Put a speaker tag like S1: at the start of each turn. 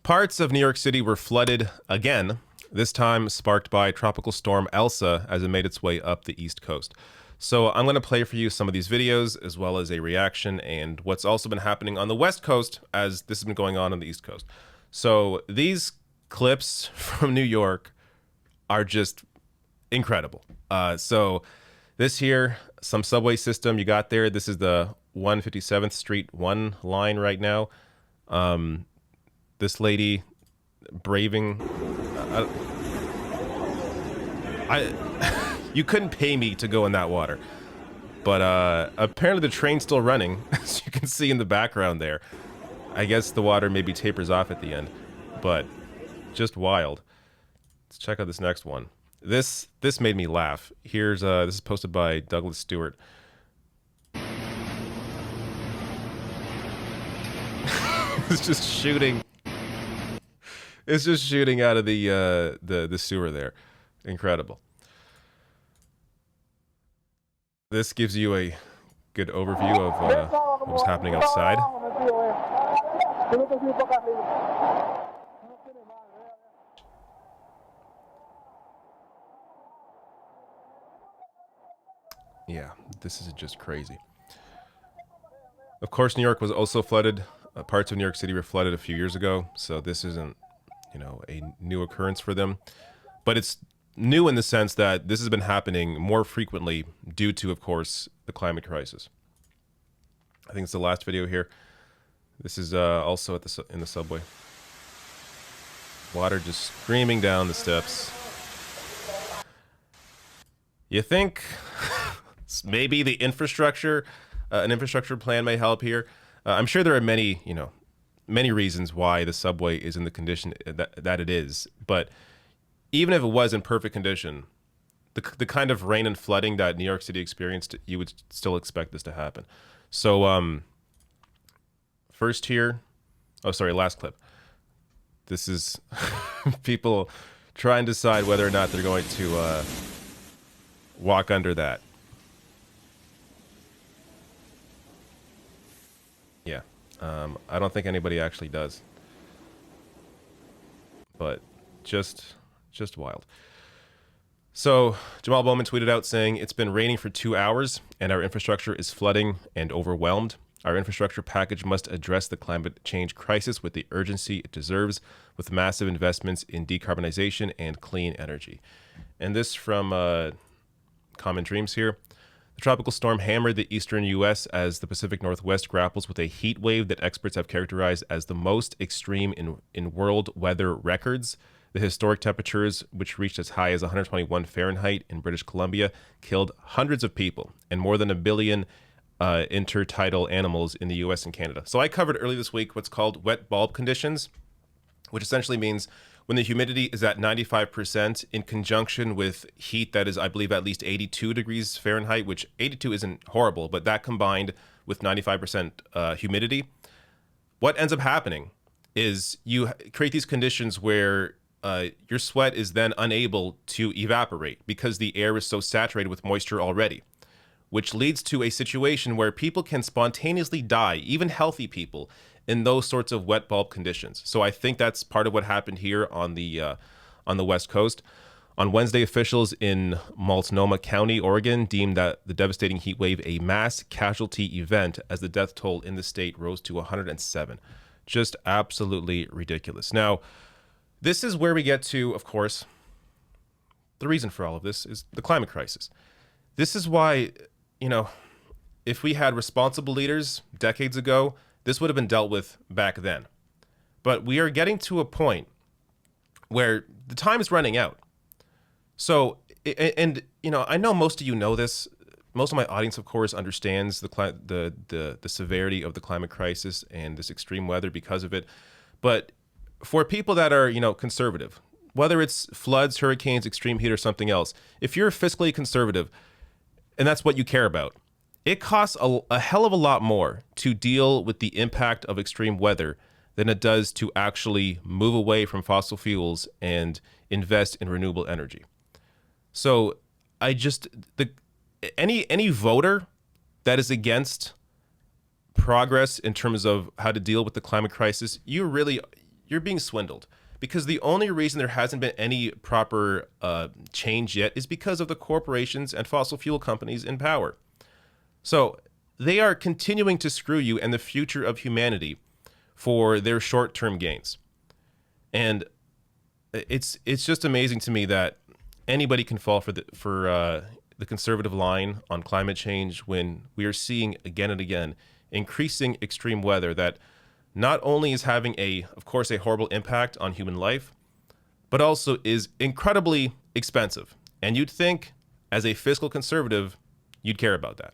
S1: Parts of New York City were flooded again, this time sparked by Tropical Storm Elsa as it made its way up the East Coast. So I'm going to play for you some of these videos as well as a reaction and what's also been happening on the West Coast as this has been going on the East Coast. So these clips from New York are just incredible. So this here, some subway system you got there. This is the 157th Street 1 line right now. This lady braving... you couldn't pay me to go in that water. But apparently the train's still running, as you can see in the background there. I guess the water maybe tapers off at the end, but just wild. Let's check out this next one. This made me laugh. Here's this is posted by Douglas Stewart. It's just shooting. It's just shooting out of the sewer there. Incredible. This gives you a good overview of what was happening outside. Yeah, this is just crazy. Of course, New York was also flooded. Parts of New York City were flooded a few years ago, so this isn't, you know, a new occurrence for them. But it's new in the sense that this has been happening more frequently due to, of course, the climate crisis. I think it's the last video here. This is also at in the subway. Water just streaming down the steps. You think maybe the infrastructure, an infrastructure plan may help here? I'm sure there are many, you know, many reasons why the subway is in the condition that it is. But even if it was in perfect condition, the kind of rain and flooding that New York City experienced, you would still expect this to happen. So first here, oh, sorry, last clip. This is people trying to decide whether or not they're going to walk under that. Yeah, I don't think anybody actually does. But just wild. So Jamal Bowman tweeted out saying, "It's been raining for 2 hours and our infrastructure is flooding and overwhelmed. Our infrastructure package must address the climate change crisis with the urgency it deserves, with massive investments in decarbonization and clean energy." And this from Common Dreams here. The tropical storm hammered the eastern U.S. as the Pacific Northwest grapples with a heat wave that experts have characterized as the most extreme in world weather records. The historic temperatures, which reached as high as 121 Fahrenheit in British Columbia, killed hundreds of people and more than 1 billion intertidal animals in the U.S. and Canada. So I covered earlier this week what's called wet bulb conditions, which essentially means when the humidity is at 95% in conjunction with heat that is, I believe, at least 82 degrees Fahrenheit, which 82 isn't horrible, but that combined with 95% humidity, what ends up happening is you create these conditions where your sweat is then unable to evaporate because the air is so saturated with moisture already, which leads to a situation where people can spontaneously die, even healthy people, in those sorts of wet bulb conditions. So I think that's part of what happened here on the West Coast. On Wednesday, officials in Multnomah County, Oregon, deemed that the devastating heat wave a mass casualty event as the death toll in the state rose to 107. Just absolutely ridiculous. Now, this is where we get to, of course, the reason for all of this is the climate crisis. This is why, you know, if we had responsible leaders decades ago, this would have been dealt with back then. But we are getting to a point where the time is running out. So, and you know, I know most of you know this. Most of my audience, of course, understands the severity of the climate crisis and this extreme weather because of it. But for people that are, you know, conservative, whether it's floods, hurricanes, extreme heat, or something else, if you're fiscally conservative and that's what you care about, it costs a hell of a lot more to deal with the impact of extreme weather than it does to actually move away from fossil fuels and invest in renewable energy. So any voter that is against progress in terms of how to deal with the climate crisis, you're being swindled, because the only reason there hasn't been any proper change yet is because of the corporations and fossil fuel companies in power. So they are continuing to screw you and the future of humanity for their short-term gains. And it's just amazing to me that anybody can fall for the conservative line on climate change when we are seeing again and again increasing extreme weather that not only is having of course, a horrible impact on human life, but also is incredibly expensive. And you'd think, as a fiscal conservative, you'd care about that.